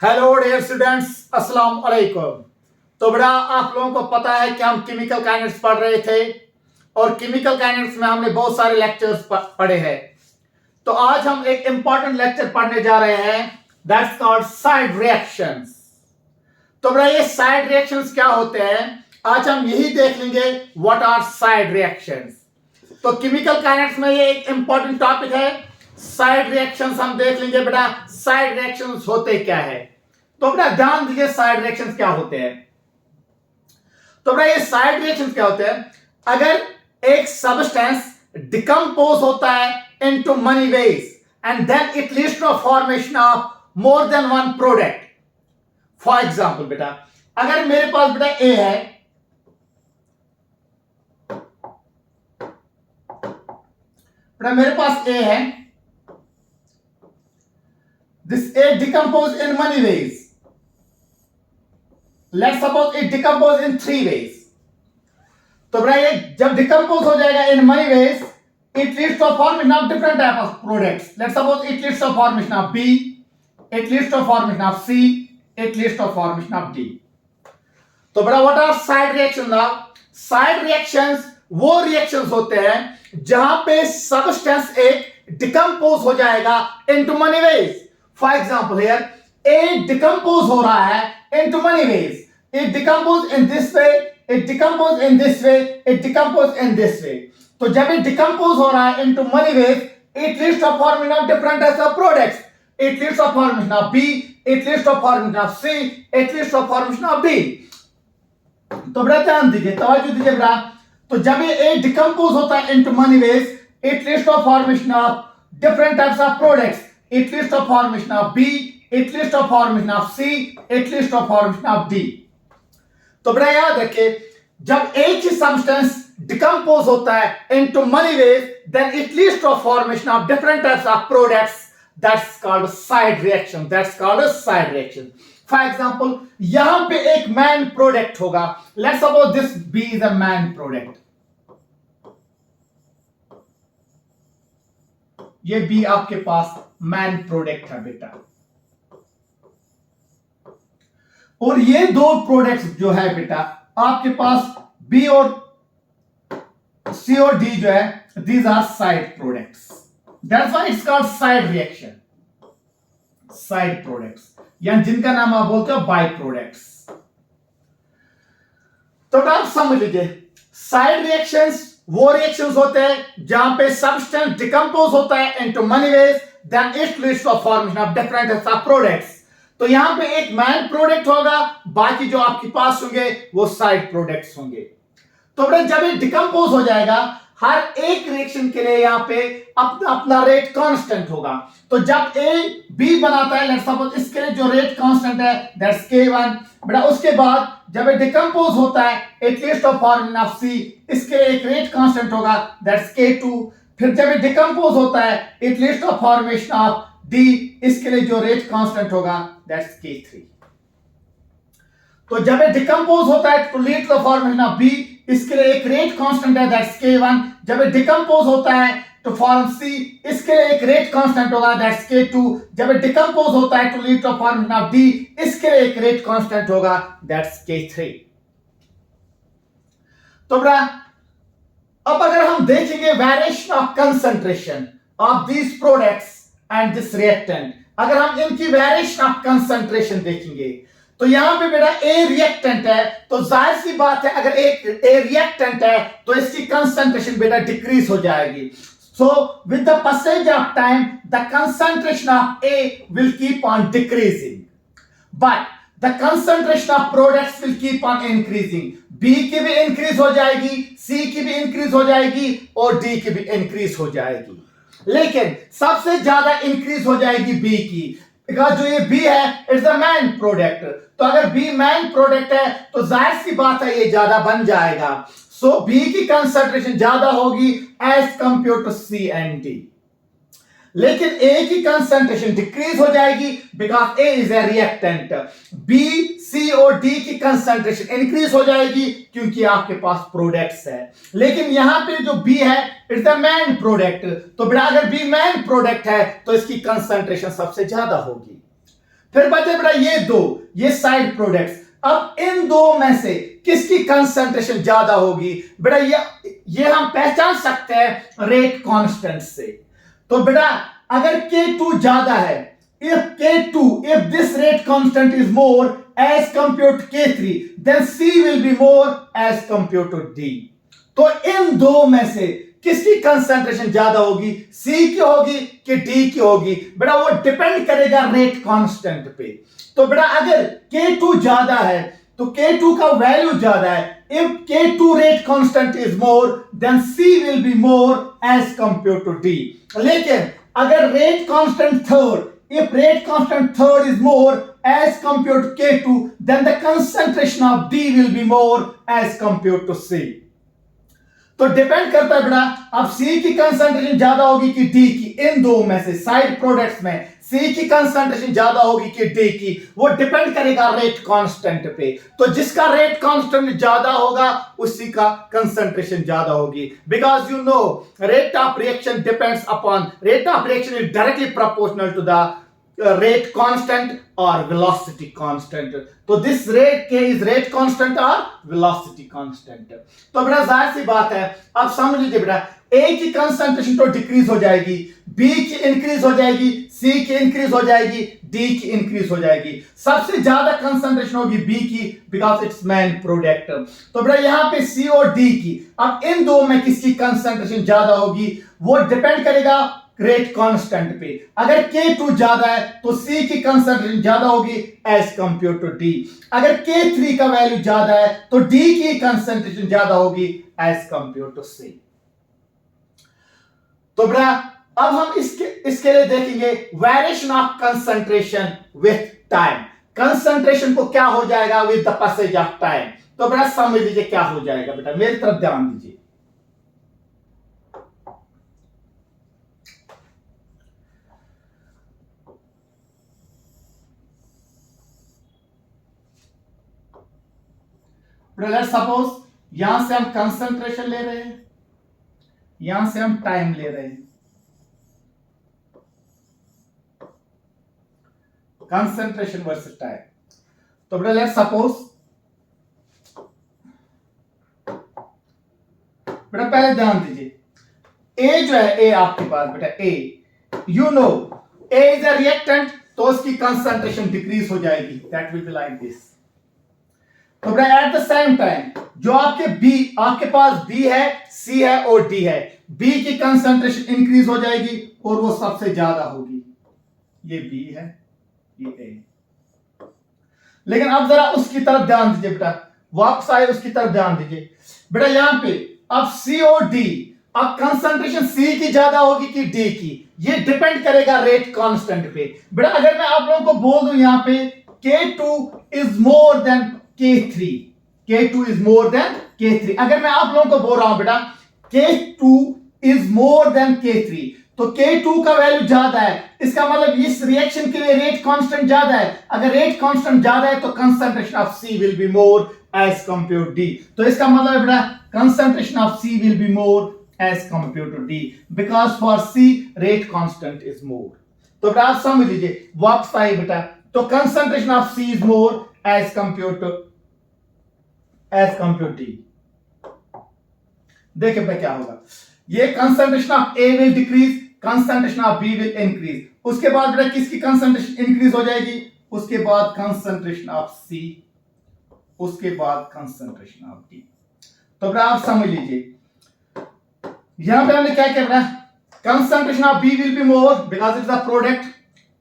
Hello dear students, अस्सलाम वालेकुम। तो बेटा आप लोगों को पता है कि हम केमिकल काइनेटिक्स पढ़ रहे थे और केमिकल काइनेटिक्स में हमने बहुत सारे लेक्चर्स पढ़े हैं। तो आज हम एक इंपॉर्टेंट लेक्चर पढ़ने जा रहे हैं, दैट्स कॉल्ड साइड रिएक्शंस। तो बेटा ये साइड रिएक्शंस क्या होते हैं, आज हम यही देख लेंगे व्हाट आर साइड रिएक्शंस। तो केमिकल काइनेटिक्स में ये एक इंपॉर्टेंट टॉपिक है, साइड रिएक्शंस हम देख लेंगे। बेटा साइड रिएक्शंस होते क्या है, तो बेटा ध्यान दीजिए साइड रिएक्शंस क्या होते हैं। तो बेटा ये साइड रिएक्शंस क्या होते हैं, अगर एक सब्सटेंस डिकम्पोज होता है into many ways and then it leads to formation of more than one product. For example बेटा अगर मेरे पास बेटा ए है, बेटा मेरे पास ए है, this A decompose in many ways. Let's suppose it decompose in 3 ways. तो बेटा ये जब डिकम्पोज हो जाएगा in many ways, it leads to formation of different type of products. Let's suppose it leads to formation of B, it leads to formation of C, it leads to formation of D. तो बेटा what are side reactions now? Side reactions वो reactions होते हैं जहां पे substance एक decompose हो जाएगा into many ways. For example here, A decompose हो रहा है into many ways. It decompose in this way, it decompose in this way, it decompose in this way. तो जब ये decompose हो रहा है into many ways, it leads to formation of different types of products. It leads to formation of B, it leads to formation of C, it leads to formation of D. तो बेटा ध्यान दीजिए, तवज्जो दीजिए बेटा। तो जब ये A decompose होता है into many ways, it leads to formation of different types of products. It leads to formation of B, it leads to formation of C, it leads to formation of D. तो बेटा याद रखिए, जब एक ही substance decompose होता है into many ways, then it leads to formation of different types of products. That's called side reaction. That's called a side reaction. For example, यहां पे एक main product होगा. Let's suppose this B is a main product. ये B आपके पास man product है बेटा, और ये दो प्रोडक्ट्स जो है बेटा आपके पास B और C और D जो है, these are side products. That's why it's called side reaction. Side products या जिनका नाम आप बोलते हो बाई प्रोडक्ट्स। तो आप समझ लीजिए, साइड रिएक्शंस वो रिएक्शंस होते हैं जहां पे सब्सटेंस डिकम्पोज होता है into many ways, then it leads to formation of different types of products. तो यहां पे एक मेन प्रोडक्ट होगा, बाकी जो आपके पास होंगे वो साइड प्रोडक्ट्स होंगे। तो बेटा जब ये डिकम्पोज हो जाएगा, हर एक रिएक्शन के लिए यहां पे अपना अपना रेट कांस्टेंट होगा। तो जब ए बी बनाता है, लेट्स सपोज इसके लिए जो रेट कांस्टेंट है दैट्स K1, बेटा उसके बाद जब ये डिकम्पोज होता है it leads to formation of C, इसके लिए एक रेट कांस्टेंट होगा दैट्स K2। फिर जब ये डिकम्पोज होता है it leads to formation of D, इसके लिए जो रेट कांस्टेंट होगा दैट्स K3। तो जब ये डिकम्पोज होता है to lead to formation of B, इसके लिए एक रेट कांस्टेंट है दैट्स K1। जब ये डिकम्पोज होता है टू फॉर्म सी, इसके लिए एक रेट कांस्टेंट होगा दैट्स K2। जब ये डिकम्पोज होता है to lead to formation of D, इसके लिए एक रेट कांस्टेंट होगा दैट्स K3। तो बेटा अब अगर हम देखेंगे variation of concentration of these products and this reactant, अगर हम इनकी वेरिएशन ऑफ कंसंट्रेशन देखेंगे तो यहां पे बेटा ए रिएक्टेंट है, तो जाहिर सी बात है अगर एक ए रिएक्टेंट है तो इसकी कंसंट्रेशन बेटा डिक्रीज हो जाएगी। So with the passage of time, the concentration of A will keep on decreasing, but the concentration of products will keep on increasing. B की भी इंक्रीज हो जाएगी, C की भी इंक्रीज हो जाएगी और D की भी इंक्रीज हो जाएगी, लेकिन सबसे ज्यादा इंक्रीज हो जाएगी B की, बिकॉज जो ये B है इट्स अ मैन प्रोडक्ट। तो अगर B मैन प्रोडक्ट है तो जाहिर सी बात है ये ज्यादा बन जाएगा। सो B की कंसंट्रेशन ज्यादा होगी as compare to C and D, लेकिन A की कंसंट्रेशन डिक्रीज हो जाएगी because A is a reactant. B, C और D की कंसंट्रेशन इंक्रीज हो जाएगी क्योंकि आपके पास प्रोडक्ट्स है, लेकिन यहां पे जो B है इट्स द मैन प्रोडक्ट। तो बेटा अगर B मैन प्रोडक्ट है तो इसकी कंसंट्रेशन सबसे ज्यादा होगी। फिर बचे बेटा ये दो, ये साइड प्रोडक्ट्स। अब इन दो में से किसकी कंसंट्रेशन ज्यादा होगी? बेटा ये हम पहचान सकते हैं रेट कांस्टेंट से। तो बेटा अगर K2 ज्यादा है, if this rate constant is more as compared to K3, then C will be more as compared to D. तो इन दो में से किसकी कंसंट्रेशन ज्यादा होगी? सी की होगी कि डी की होगी? बेटा वो डिपेंड करेगा रेट कांस्टेंट पे। तो बेटा अगर K2 ज्यादा है तो K2 का वैल्यू ज्यादा है। If K2 rate constant is more, then C will be more as compared to D. लेकिन अगर rate constant third, if rate constant third is more as compared to K2, then the concentration of D will be more as compared to C. तो depend करता है बेटा अब सी की concentration ज्यादा होगी कि डी की? इन दो में से साइड प्रोडक्ट्स में सी की कंसंट्रेशन ज्यादा होगी कि डी की? वो डिपेंड करेगा रेट कांस्टेंट पे। तो जिसका रेट कांस्टेंट ज्यादा होगा उसी का कंसंट्रेशन ज्यादा होगी। Because you know rate of reaction depends upon, rate of reaction is directly proportional to the rate constant or velocity constant. तो this rate K is rate constant or velocity constant. तो बेटा जाहिर सी बात है, अब समझ लीजिए बेटा A की कंसंट्रेशन तो डिक्रीज हो जाएगी, B की इंक्रीज हो जाएगी, C की इंक्रीज हो जाएगी, D की इंक्रीज हो जाएगी। सबसे ज्यादा कंसंट्रेशन होगी B की बिकॉज इट्स मेन प्रोडक्ट। तो बेटा यहाँ पे C और D की, अब इन दो में किसकी कंसंट्रेशन ज्यादा होगी? वो डिपेंड करेगा रेट कांस्टेंट पे। अगर K2 ज्यादा है तो C की कंसंट्रेशन ज्यादा होगी एज कंपेयर टू D। अगर K3 का वैल्यू ज्यादा है तो D की कंसंट्रेशन ज्यादा होगी एज कंपेयर टू C। तो बेटा अब हम इसके लिए देखेंगे variation of concentration with time. Concentration को क्या हो जाएगा with the passage of time. तो बेटा समझ लीजिए क्या हो जाएगा। बेटा मेरी तरफ ध्यान दीजिए। लेट्स सपोज यहां से हम कंसंट्रेशन ले रहे हैं, यहां से हम टाइम ले रहे हैं। Concentration versus time. तो बेटा लेट्स सपोज, बेटा पहले ध्यान दीजिए, ए जो है, ए आपके पास बेटा A, you know A is a reactant, तो उसकी कंसंट्रेशन डिक्रीज हो जाएगी। That will be like this. तो बेटा एट द सेम टाइम जो आपके पास बी है, सी है और डी है, बी की कंसंट्रेशन इंक्रीज हो जाएगी और वो सबसे ज्यादा होगी। ये बी है, ये ए। लेकिन अब जरा उसकी तरफ ध्यान दीजिए बेटा, वापस आए उसकी तरफ ध्यान दीजिए। बेटा यहां पे अब सी और डी, अब कंसंट्रेशन सी की ज्यादा होगी कि डी की? ये डिपेंड करेगा रेट कांस्टेंट पे। बेटा अगर मैं आप लोगों को बोल दूं यहां पे K2 is more than K3, K2 is more than K3, अगर मैं आप लोगों को बोल रहा हूं बेटा K2 is more than K3, तो K2 का वैल्यू ज्यादा है, इसका मतलब इस रिएक्शन के लिए रेट कांस्टेंट ज्यादा है। अगर रेट कांस्टेंट ज्यादा है तो concentration of C will be more as compared to D। तो इसका मतलब है बेटा concentration of C will be more as compared to D because for C rate constant is more। तो बेटा आप समझ लीजिए, वापस आइए बेटा, तो concentration of C is more as compared to D। देखिए बेटा क्या होगा, ये concentration of A will decrease, concentration of B will increase. उसके बाद बेटा किसकी कंसंट्रेशन इंक्रीज हो जाएगी? उसके बाद कंसंट्रेशन ऑफ C, उसके बाद कंसंट्रेशन ऑफ D। तो बेटा आप समझ लीजिए, यहां पे हमने क्या किया बेटा, concentration of B will be more because it's a product,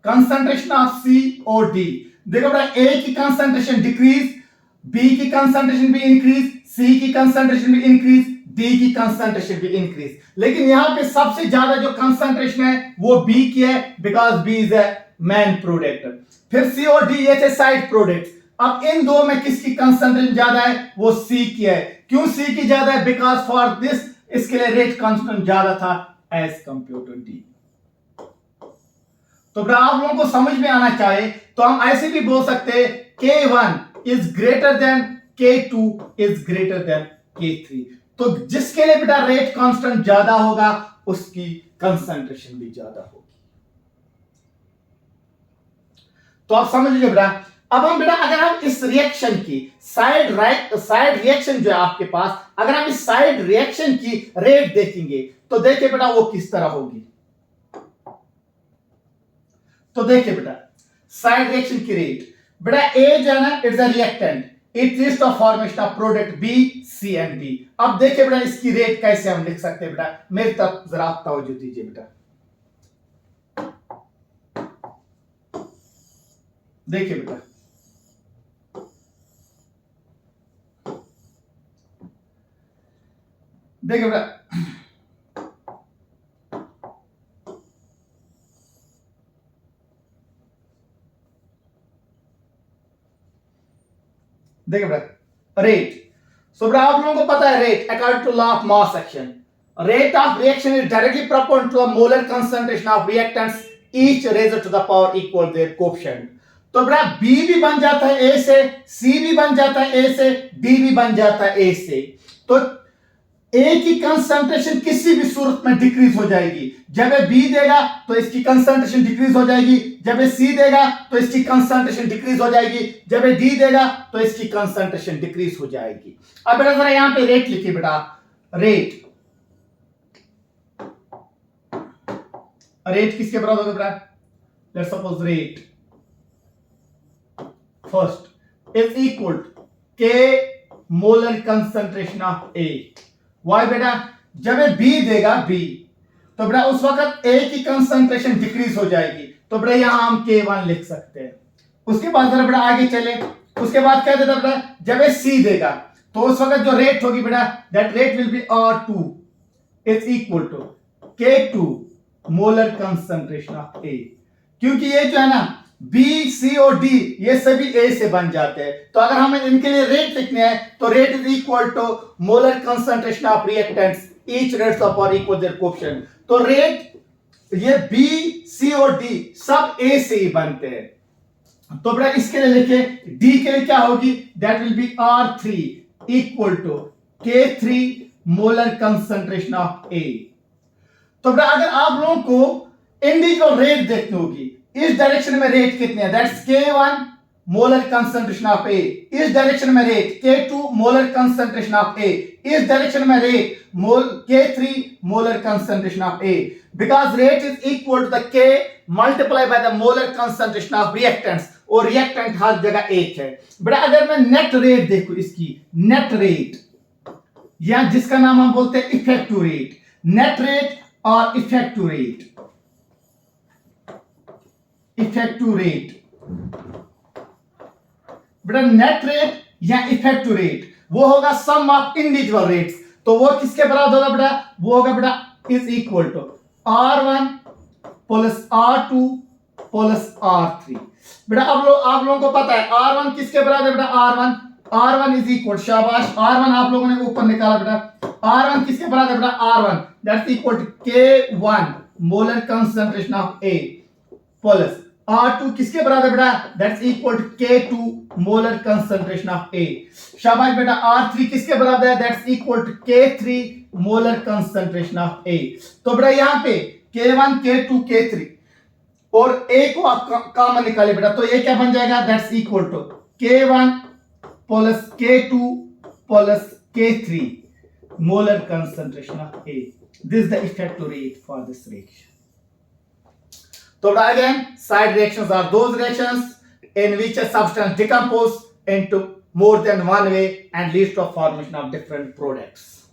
concentration of C और D। देखो बेटा A की कंसंट्रेशन डिक्रीज, B की कंसंट्रेशन भी इंक्रीज, C की कंसंट्रेशन भी इंक्रीज, D की कंसंट्रेशन भी इंक्रीज। लेकिन यहां पे सबसे ज्यादा जो कंसंट्रेशन है वो B की है because B is a main product. फिर C और D ये थे साइड प्रोडक्ट्स। अब इन दो में किसकी कंसंट्रेशन ज्यादा है? वो C की है। क्यों C की ज्यादा है? बिकॉज फॉर दिस, इसके लिए रेट कांस्टेंट ज्यादा था एज कंपेयर टू D। तो बेटा आप लोगों को समझ में आना चाहिए तो हम ऐसे भी बोल सकते हैं K1 is greater than K2 is greater than K3। तो जिसके लिए बेटा रेट कांस्टेंट ज्यादा होगा उसकी कंसंट्रेशन भी ज्यादा होगी। तो आप समझ लीजिए बेटा, अब हम बेटा अगर हम इस रिएक्शन की साइड रिएक्शन जो है आपके पास, अगर हम इस साइड रिएक्शन की रेट देखेंगे तो देखिए बेटा वो किस तरह होगी। तो देखिए बेटा साइड रिएक्शन की रेट, बेटा ए जो है ना it's a reactant, it leads to formation of product B C and D. अब देखिए बेटा इसकी रेट कैसे हम लिख सकते हैं बेटा, मेरी तरफ जरा तवज्जो दीजिए बेटा। देखिए बेटा देखिए बेटा देखिए बेटा रेट, सो बेटा आप लोगों को पता है rate according to law of mass action, rate of reaction is directly proportional to the molar concentration of reactants each raised to the power equal their coefficient। तो बेटा B भी बन जाता है A से, C भी बन जाता है A से, D भी बन जाता है A से। तो A की कंसंट्रेशन किसी भी सूरत में डिक्रीज हो जाएगी। जब ये B देगा तो इसकी कंसंट्रेशन डिक्रीज हो जाएगी, जब ये C देगा तो इसकी कंसंट्रेशन डिक्रीज हो जाएगी, जब ये D देगा तो इसकी कंसंट्रेशन डिक्रीज हो जाएगी। अब बेटा जरा यहां पे रेट लिखिए बेटा, रेट रेट किसके बराबर होगा बेटा, let's suppose rate first is equal to K molar concentration of A. Why बेटा, जब ये बी देगा बी तो बेटा उस वक्त ए की कंसंट्रेशन डिक्रीज हो जाएगी, तो बेटा यहां हम K1 लिख सकते हैं। उसके बाद जरा बेटा आगे चले, उसके बाद क्या देता बेटा, जब ये सी देगा तो उस वक्त जो रेट होगी बेटा that rate will be R2 is equal to K2 molar concentration of A. क्योंकि ये जो है ना बी सी और डी ये सभी ए से बन जाते हैं, तो अगर हमें इनके लिए रेट लिखने हैं तो rate is equal to molar concentration of reactants each rates of और इक्वल देयर कोएफिशिएंट। तो रेट ये बी सी और डी सब ए से ही बनते हैं। तो बेटा इसके लिए लिखे डी के लिए क्या होगी, that will be R3 equal to K3 molar concentration of A. तो बेटा अगर आप लोगों को इंडिविजुअल रेट देखनी होगी, इस डायरेक्शन में रेट कितने हैं, that's K1 molar concentration of A, इस डायरेक्शन में rate K2 molar concentration of A, इस डायरेक्शन में rate K3 molar concentration of A, because rate is equal to the K multiply by the molar concentration of reactants, और reactant हर जगह एक है। बेटा अगर मैं नेट रेट देखूं, इसकी नेट रेट या जिसका नाम हम बोलते हैं इफेक्टिव रेट, नेट रेट और इफेक्टिव रेट, इफेक्टिव रेट बेटा नेट रेट या इफेक्टिव रेट वो होगा सम ऑफ इंडिविजुअल रेट्स। तो वो किसके बराबर होगा बेटा, वो होगा बेटा is equal to R1 plus R2 plus R3। बेटा आप लोगों को पता है R1 किसके बराबर है बेटा, R1 इज इक्वल, शाबाश R1 आप लोगों ने ऊपर निकाला बेटा, R1 किसके बराबर है बेटा, R1 that's equal to K1 molar concentration of A plus R2 किसके बराबर बेटा, that's equal to K2 molar concentration of A। शाबाश बेटा R3 किसके बराबर है, that's equal to K3 molar concentration of A। तो बेटा यहां पे K1 K2 K3 और A को आप कॉमन निकाले बेटा, तो ये क्या बन जाएगा, that's equal to K1 plus K2 plus K3 molar concentration of A. This is the effective rate for this reaction. So again, side reactions are those reactions in which a substance decomposes into more than one way and leads to a formation of different products.